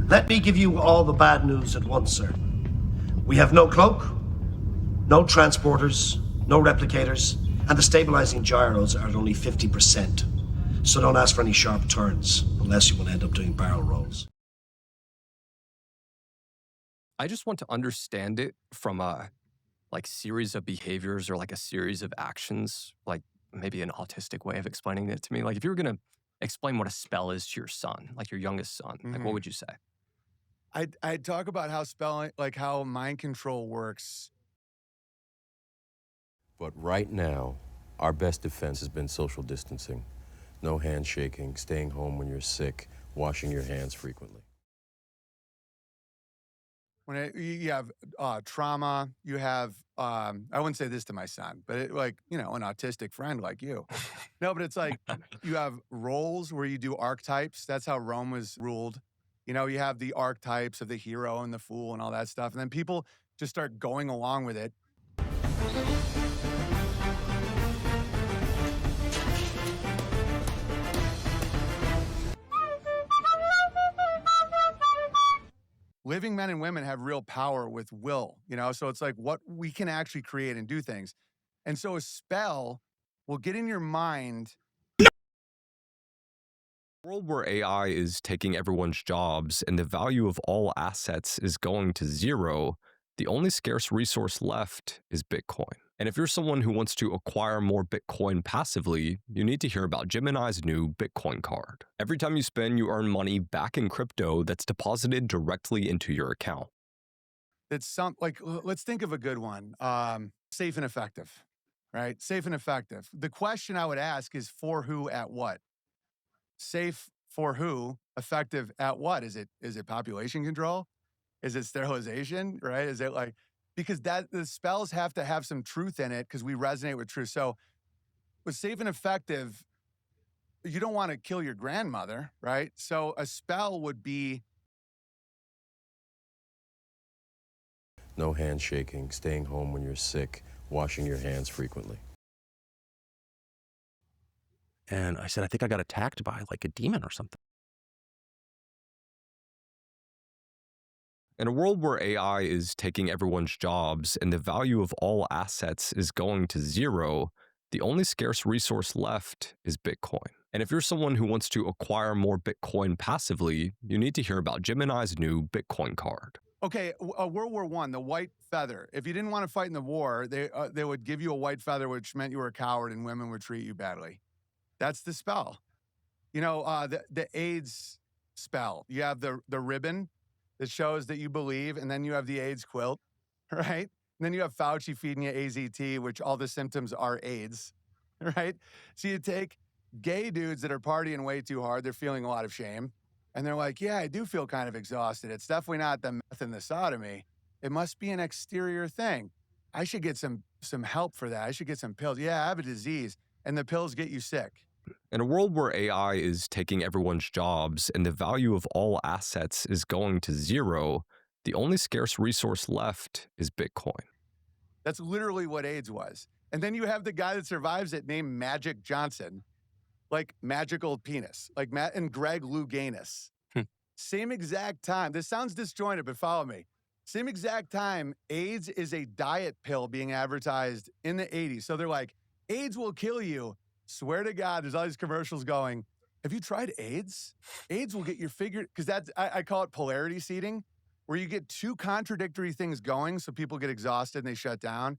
Let me give you all the bad news at once, sir. We have no cloak, no transporters, no replicators, and the stabilizing gyros are at only 50%. So don't ask for any sharp turns, unless you will end up doing barrel rolls. I just want to understand it from a series of behaviors or like a series of actions, like maybe an autistic way of explaining it to me. Like if you were gonna explain what a spell is to your son, like your youngest son, like what would you say? I'd talk about how spelling, like how mind control works. But right now, our best defense has been social distancing. No handshaking, staying home when you're sick, washing your hands frequently. You have trauma, you have, I wouldn't say this to my son, but an autistic friend like you. No, but it's like you have roles where you do archetypes. That's how Rome was ruled. You know, you have the archetypes of the hero and the fool and all that stuff. And then people just start going along with it. Living men and women have real power with will, so it's like what we can actually create and do things. And so a spell will get in your mind. World where AI is taking everyone's jobs and the value of all assets is going to zero, the only scarce resource left is Bitcoin. And if you're someone who wants to acquire more Bitcoin passively, you need to hear about Gemini's new Bitcoin card. Every time you spend, you earn money back in crypto that's deposited directly into your account. Let's think of a good one. Safe and effective, right? Safe and effective. The question I would ask is for who at what? Safe for who? Effective at what? Is it population control? Is it sterilization, right? Is it because the spells have to have some truth in it because we resonate with truth. So with safe and effective, you don't want to kill your grandmother, right? So a spell would be No handshaking, staying home when you're sick, washing your hands frequently. And I said, I think I got attacked by like a demon or something. In a world where AI is taking everyone's jobs and the value of all assets is going to zero, the only scarce resource left is Bitcoin. And if you're someone who wants to acquire more Bitcoin passively, you need to hear about Gemini's new Bitcoin card. okay. World War I, the white feather. If you didn't want to fight in the war, they would give you a white feather, which meant you were a coward and women would treat you badly. That's the spell. The AIDS spell. You have the ribbon that shows that you believe, and then you have the AIDS quilt, right? And then you have Fauci feeding you AZT, which all the symptoms are AIDS, right? So you take gay dudes that are partying way too hard, they're feeling a lot of shame, and they're like, yeah, I do feel kind of exhausted. It's definitely not the meth and the sodomy. It must be an exterior thing. I should get some help for that. I should get some pills. Yeah, I have a disease, and the pills get you sick. In a world where AI is taking everyone's jobs and the value of all assets is going to zero, the only scarce resource left is Bitcoin. That's literally what AIDS was. And then you have the guy that survives it named Magic Johnson, like magical penis, like Matt and Greg Louganis. Same exact time. This sounds disjointed, but follow me. Same exact time, AIDS is a diet pill being advertised in the 80s. So they're like, AIDS will kill you. Swear to God, there's all these commercials going, have you tried AIDS? AIDS will get your figure, because I call it polarity seeding, where you get two contradictory things going so people get exhausted and they shut down.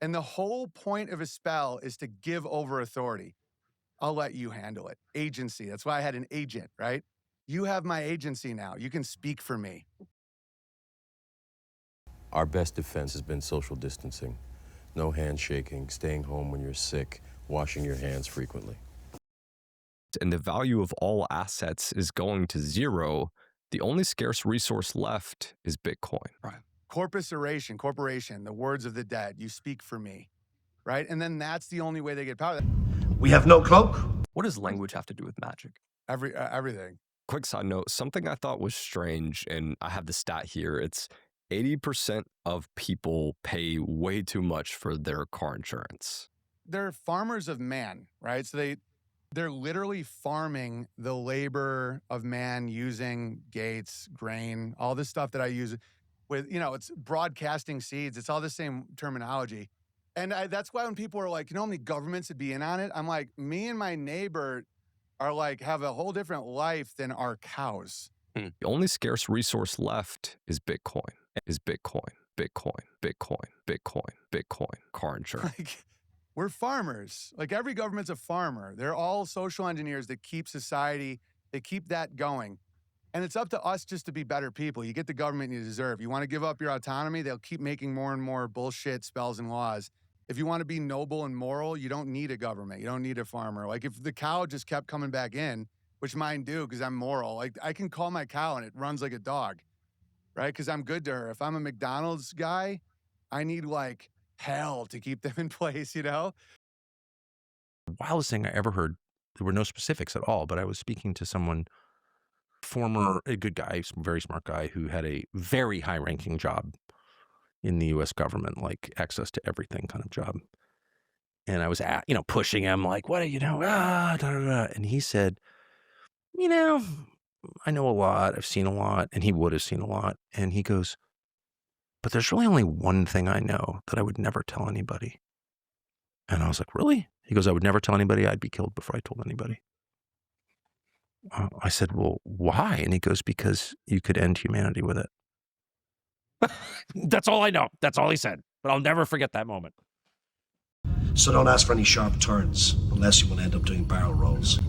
And the whole point of a spell is to give over authority. I'll let you handle it. Agency. That's why I had an agent, right? You have my agency now. You can speak for me. Our best defense has been social distancing. No handshaking, staying home when you're sick, washing your hands frequently. And the value of all assets is going to zero, the only scarce resource left is Bitcoin. Right. Corporation, the words of the dead, you speak for me, right? And then that's the only way they get power. We have no cloak. What does language have to do with magic? Everything. Quick side note, something I thought was strange, and I have the stat here, it's 80% of people pay way too much for their car insurance. They're farmers of man, right? So They're literally farming the labor of man using gates, grain, all this stuff that I use with, it's broadcasting seeds. It's all the same terminology. And that's why when people are like, how many governments would be in on it? I'm like, me and my neighbor are like, have a whole different life than our cows. The only scarce resource left is Bitcoin. Bitcoin, car insurance. Like, we're farmers. Like, every government's a farmer. They're all social engineers that keep society, they keep that going. And it's up to us just to be better people. You get the government you deserve. You want to give up your autonomy, they'll keep making more and more bullshit spells and laws. If you want to be noble and moral, you don't need a government. You don't need a farmer. Like, if the cow just kept coming back in, which mine do because I'm moral, like, I can call my cow and it runs like a dog, right? Because I'm good to her. If I'm a McDonald's guy, I need like hell to keep them in place, The wildest thing I ever heard, there were no specifics at all, but I was speaking to someone, a good guy, very smart guy, who had a very high-ranking job in the U.S. government, like access to everything kind of job. And I was pushing him, like, what do you know? Da, da, da. And he said, I know a lot. I've seen a lot. And he would have seen a lot. And he goes, but there's really only one thing I know that I would never tell anybody. And I was like, really? He goes, I would never tell anybody. I'd be killed before I told anybody. I said, well, why? And he goes, because you could end humanity with it. That's all I know. That's all he said. But I'll never forget that moment. So don't ask for any sharp turns unless you will end up doing barrel rolls.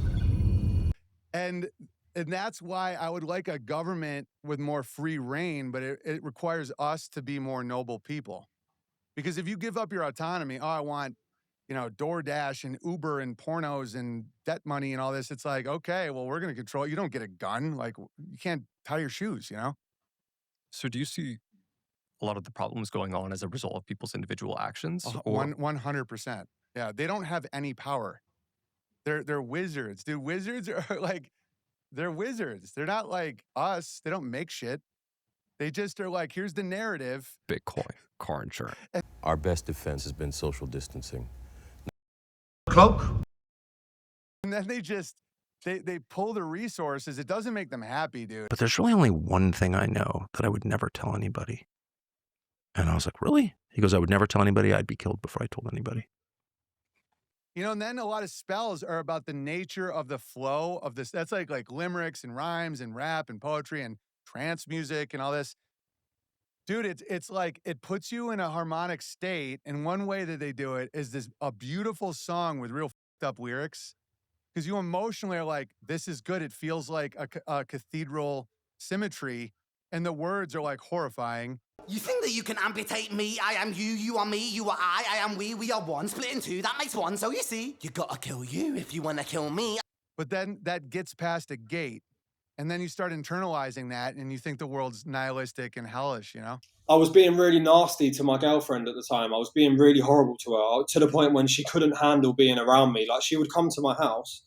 And that's why I would like a government with more free reign, but it requires us to be more noble people. Because if you give up your autonomy, I want, DoorDash and Uber and pornos and debt money and all this, it's like, okay, well, we're going to control. You don't get a gun. Like, you can't tie your shoes, So do you see a lot of the problems going on as a result of people's individual actions? 100%. Yeah, they don't have any power. They're wizards, dude. Wizards are like, they're wizards. They're not like us. They don't make shit. They just are like, here's the narrative. Bitcoin, car insurance. Our best defense has been social distancing. Cloak? And then they pull the resources. It doesn't make them happy, dude. But there's really only one thing I know that I would never tell anybody. And I was like, really? He goes, I would never tell anybody. I'd be killed before I told anybody. And then a lot of spells are about the nature of the flow of this. That's like limericks and rhymes and rap and poetry and trance music and all this. Dude, it's like it puts you in a harmonic state. And one way that they do it is a beautiful song with real fucked up lyrics. Because you emotionally are like, this is good. It feels like a cathedral symmetry. And the words are like horrifying. You think that you can amputate me? I am you, you are me, you are I am we are one. Split in two, that makes one. So you see, you gotta kill you if you wanna kill me. But then that gets past a gate. And then you start internalizing that and you think the world's nihilistic and hellish, I was being really nasty to my girlfriend at the time. I was being really horrible to her, to the point when she couldn't handle being around me. Like, she would come to my house.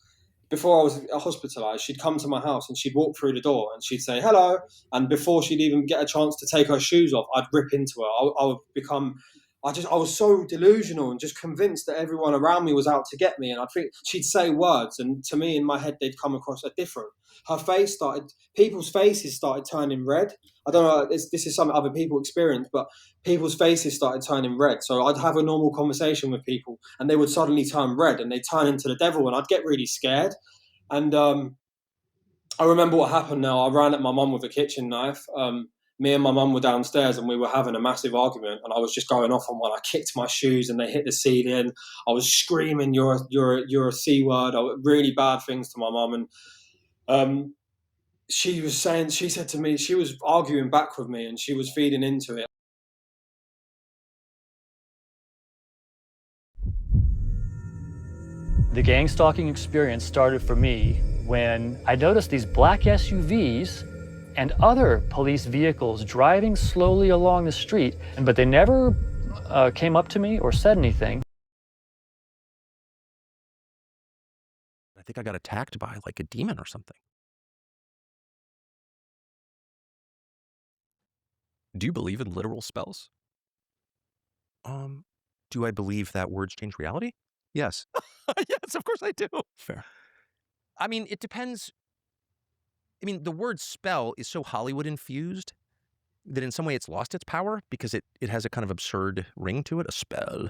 Before I was hospitalized, she'd come to my house and she'd walk through the door and she'd say, hello. And before she'd even get a chance to take her shoes off, I'd rip into her. I would become, I was so delusional and just convinced that everyone around me was out to get me. And I'd think she'd say words, and to me in my head, they'd come across a different. People's faces started turning red. I don't know, this is something other people experience, but people's faces started turning red. So I'd have a normal conversation with people and they would suddenly turn red and they'd turn into the devil, and I'd get really scared. And I remember what happened now. I ran at my mum with a kitchen knife. Me and my mum were downstairs and we were having a massive argument, and I was just going off on one. I kicked my shoes and they hit the ceiling. I was screaming, you're a C word, really bad things to my mum. And she said to me, she was arguing back with me and she was feeding into it. The gang stalking experience started for me when I noticed these black SUVs and other police vehicles driving slowly along the street, but they never came up to me or said anything. I think I got attacked by like a demon or something. Do you believe in literal spells? Do I believe that words change reality? Yes. Yes, of course I do. Fair. I mean, it depends. I mean, the word spell is so Hollywood infused that in some way it's lost its power because it has a kind of absurd ring to it, a spell.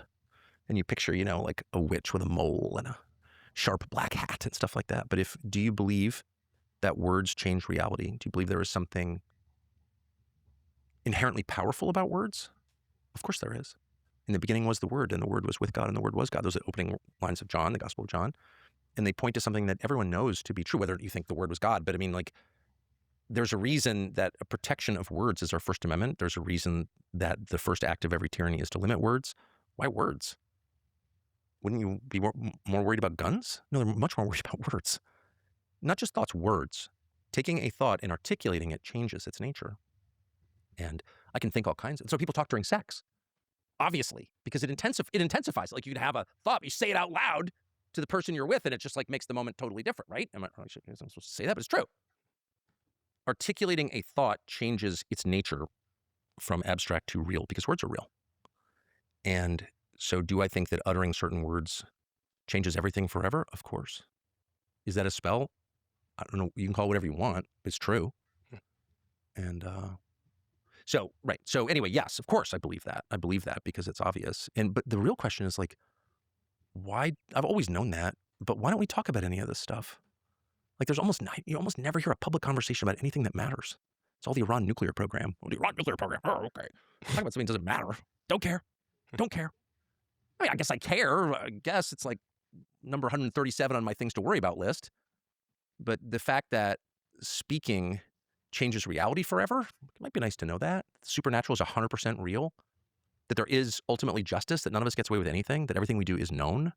And you picture, you know, like a witch with a mole and a sharp black hat and stuff like that. But do you believe that words change reality? Do you believe there is something inherently powerful about words? Of course there is. In the beginning was the Word, and the Word was with God, and the Word was God. Those are the opening lines of John, the Gospel of John. And they point to something that everyone knows to be true, whether you think the Word was God. But I mean, like, there's a reason that a protection of words is our First Amendment. There's a reason that the first act of every tyranny is to limit words. Why words? Wouldn't you be more worried about guns? No, they're much more worried about words. Not just thoughts, words. Taking a thought and articulating it changes its nature. And I can think all kinds of. So people talk during sex, obviously, because it intensifies. Like you can have a thought, you say it out loud to the person you're with, and it just like makes the moment totally different, right? I'm supposed to say that, but it's true. Articulating a thought changes its nature from abstract to real because words are real. And so do I think that uttering certain words changes everything forever? Of course. Is that a spell? I don't know. You can call it whatever you want. It's true. And so, right. So anyway, yes, of course I believe that. I believe that because it's obvious. But the real question is like, why? I've always known that, but why don't we talk about any of this stuff? Like you almost never hear a public conversation about anything that matters. It's all the Iran nuclear program. Oh, the Iran nuclear program. Oh, okay. Talk about something that doesn't matter. Don't care. Don't care. I mean, I guess I care. I guess it's like number 137 on my things to worry about list. But the fact that speaking changes reality forever, it might be nice to know that. Supernatural is 100% real. That there is ultimately justice, that none of us gets away with anything, that everything we do is known.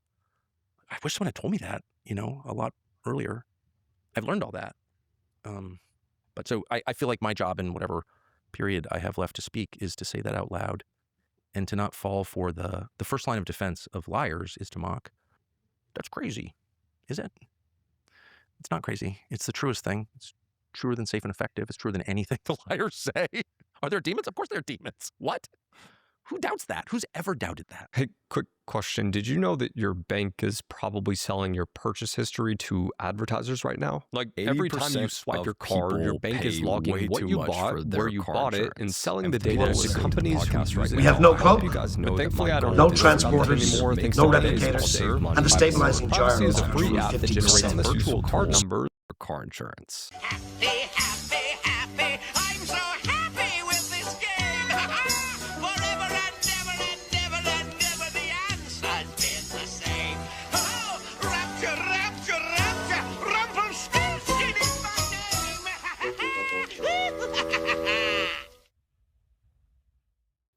I wish someone had told me that, a lot earlier. I've learned all that. But so I feel like my job in whatever period I have left to speak is to say that out loud and to not fall for the first line of defense of liars is to mock. That's crazy. Is it? It's not crazy. It's the truest thing. It's truer than safe and effective. It's truer than anything the liars say. Are there demons? Of course there are demons. What? Who doubts that? Who's ever doubted that? Hey, quick question. Did you know that your bank is probably selling your purchase history to advertisers right now? Like every time you swipe your card, your bank is logging what you bought, where you bought it, and selling the data to companies who use it. We have no cloak, You guys know thankfully I don't no have to worry about that transporters, anymore. Thanks no to today's replicators, and the stabilizing Privacy is gyros a are free only app that generates 50%. virtual card numbers for car insurance. Happy, happy, happy. I'm so happy with this game. Forever and ever and ever and ever the answer's been the same. Oh, rapture, rapture, rapture. Rumpelstiltskin is my name.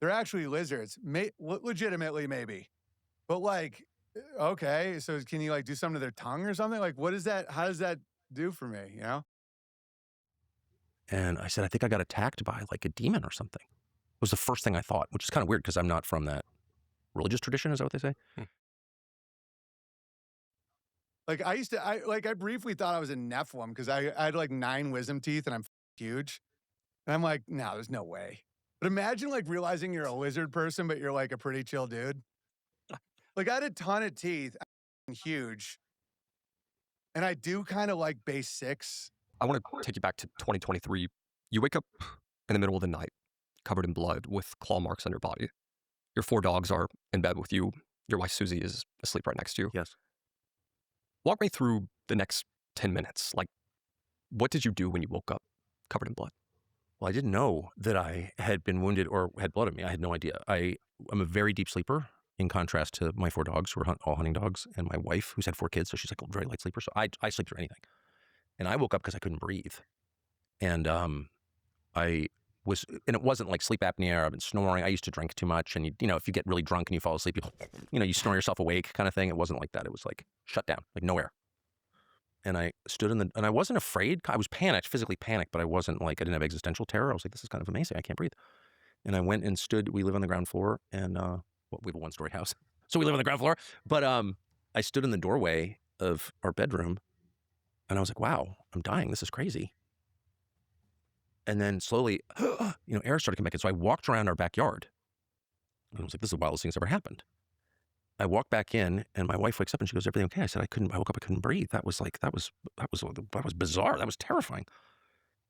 They're actually lizards. Legitimately, maybe. But like, okay, so can you like do something to their tongue or something? Like, what is that? How does that do for me? And I said, I think I got attacked by like a demon or something. It was the first thing I thought, which is kind of weird because I'm not from that religious tradition. Is that what they say? Like I briefly thought I was a Nephilim because I had like 9 wisdom teeth and I'm huge. And I'm like, no, there's no way. But imagine like realizing you're a lizard person, but you're like a pretty chill dude. Like I had a ton of teeth, I'm huge. And I do kind of like base 6. I want to take you back to 2023. You wake up in the middle of the night, covered in blood with claw marks on your body. Your 4 dogs are in bed with you. Your wife, Susie, is asleep right next to you. Yes. Walk me through the next 10 minutes. Like, what did you do when you woke up covered in blood? Well, I didn't know that I had been wounded or had blood on me. I had no idea. I'm a very deep sleeper in contrast to my 4 dogs who are all hunting dogs and my wife who's had 4 kids. So she's like a very light sleeper. So I sleep through anything. And I woke up because I couldn't breathe. And and it wasn't like sleep apnea or I've been snoring. I used to drink too much. And if you get really drunk and you fall asleep, you snore yourself awake kind of thing. It wasn't like that. It was like shut down, like no air. And I stood and I wasn't afraid. I was panicked, physically panicked, but I wasn't like, I didn't have existential terror. I was like, this is kind of amazing. I can't breathe. And I went and stood, we live on the ground floor and, we have a 1-story house. So we live on the ground floor. But I stood in the doorway of our bedroom and I was like, wow, I'm dying. This is crazy. And then slowly, air started coming back in. So I walked around our backyard and I was like, this is the wildest thing that's ever happened. I walk back in, and my wife wakes up and she goes, "Everything okay?" I said, I woke up, I couldn't breathe. That was bizarre. That was terrifying.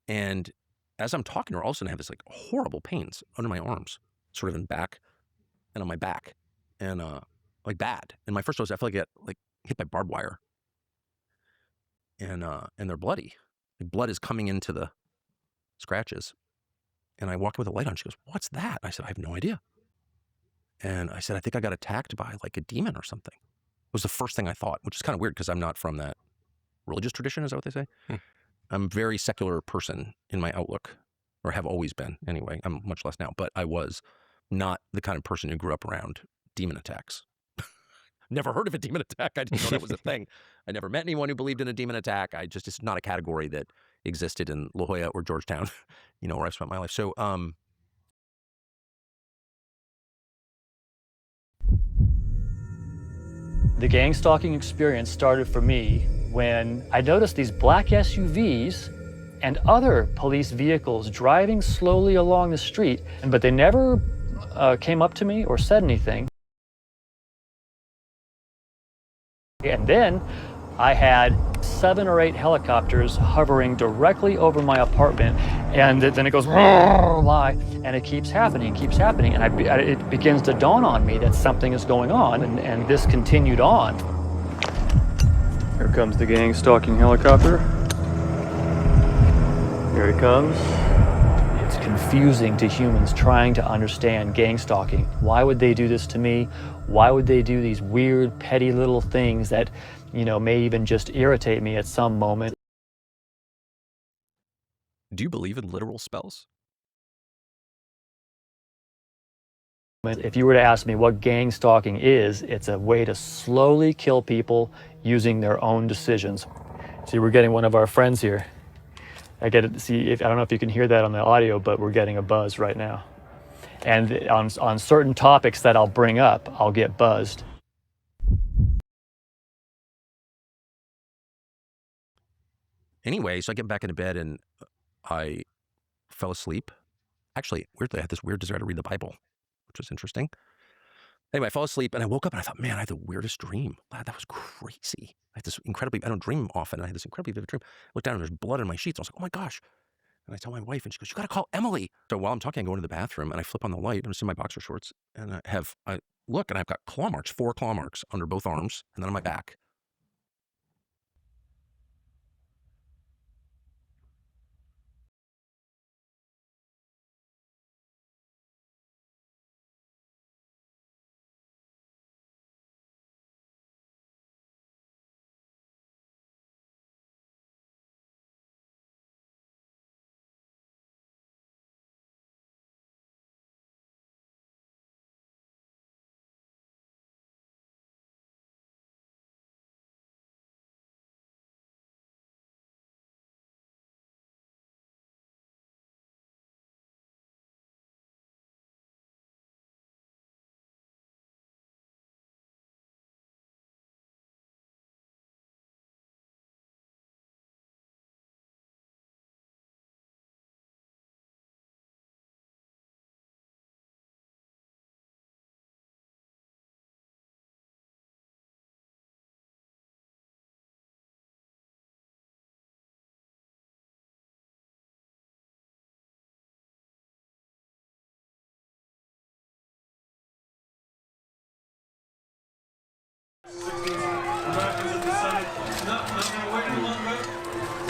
And as I'm talking to her, all of a sudden I have this like horrible pains under my arms, sort of in back and on my back, and like bad. And my first was I feel like I got like hit by barbed wire, and they're bloody. Like blood is coming into the scratches. And I walked with a light on. She goes, "What's that?" I said, "I have no idea." And I said, "I think I got attacked by like a demon or something." It was the first thing I thought, which is kind of weird because I'm not from that religious tradition. Is that what they say? I'm a very secular person in my outlook, or have always been anyway. I'm much less now, but I was not the kind of person who grew up around demon attacks. Never heard of a demon attack. I didn't know that was a thing. I never met anyone who believed in a demon attack. It's not a category that existed in La Jolla or Georgetown, where I've spent my life. So, The gang stalking experience started for me when I noticed these black SUVs and other police vehicles driving slowly along the street, but they never came up to me or said anything. And then I had 7 or 8 helicopters hovering directly over my apartment, and then it goes lie, and it keeps happening, and it begins to dawn on me that something is going on, and this continued on. Here comes the gang stalking helicopter. Here he comes. It's confusing to humans trying to understand gang stalking. Why would they do this to me? Why would they do these weird, petty little things that, may even just irritate me at some moment? Do you believe in literal spells? If you were to ask me what gang stalking is, it's a way to slowly kill people using their own decisions. See, we're getting one of our friends here. I don't know if you can hear that on the audio, but we're getting a buzz right now. And on certain topics that I'll bring up, I'll get buzzed. Anyway, so I get back into bed and I fell asleep. Actually, weirdly, I had this weird desire to read the Bible, which was interesting. Anyway, I fell asleep and I woke up and I thought, man, I had the weirdest dream. That was crazy. I don't dream often. I had this incredibly vivid dream. I looked down and there's blood in my sheets. I was like, oh my gosh. And I tell my wife and she goes, "You got to call Emily." So while I'm talking, I go into the bathroom and I flip on the light. I'm just in my boxer shorts and I look and I've got claw marks, 4 claw marks under both arms and then on my back.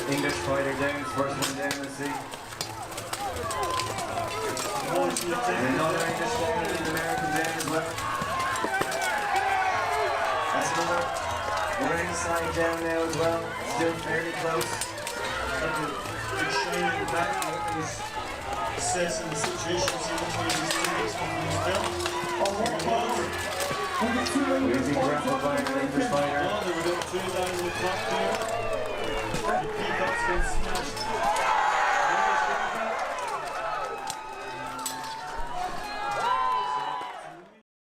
English fighter down, first one down, let's see. Another English fighter and an American down as well. That's another ringside down now as well. Still fairly close. Extremely back is assessing the situation, see which way these teams Easy grapple by an English fighter. There we go, 2 down in the clock there. The Peacock's been smashed.